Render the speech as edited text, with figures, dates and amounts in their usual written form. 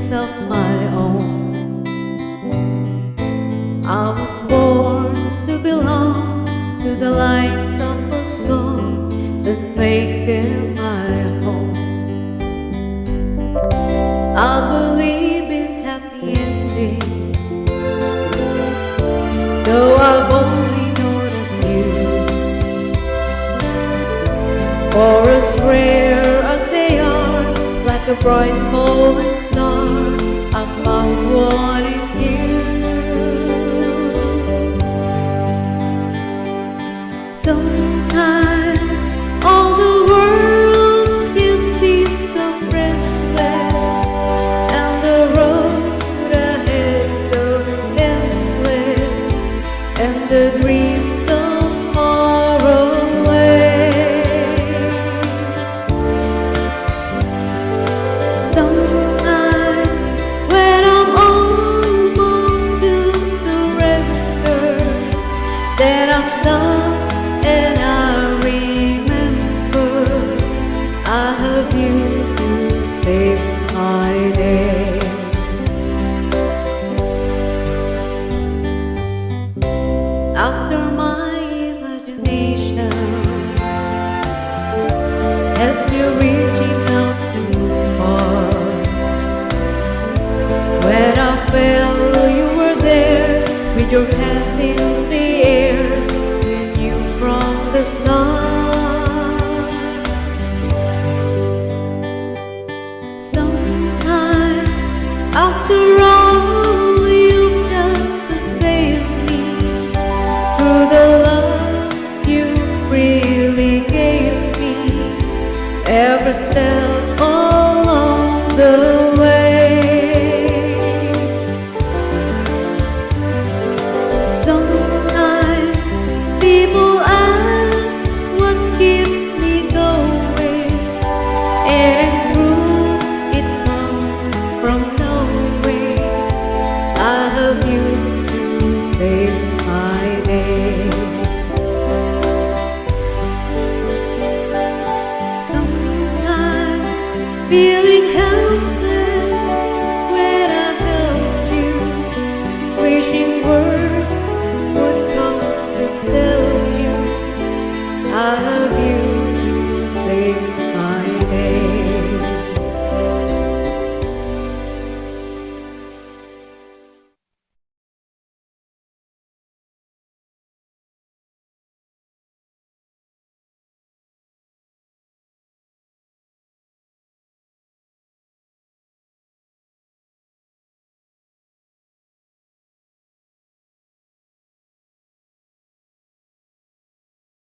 dreams of my own. I was born to belong to the lights of a song that make them my home. I believe in happy ending, though I've only known a few. For as rare as they are, like a bright falling star, I found one in you. Sometimes all the world can seem so friendless, and the road ahead so endless, and the dreams so far away. Sometimes when I'm almost to surrender, then I stop and I remember I have you to save my day. After my imagination has me reaching out too far, when I felt you were there with your hand in the air, from the start. Sometimes after all you've done to save me, through the love you really gave me, every step along the way. Sometimes people ask what keeps me going, and in truth it comes from knowing I have you to save my day. Sometimes feeling helpless when I help you, wishing words would come to tell you I have you.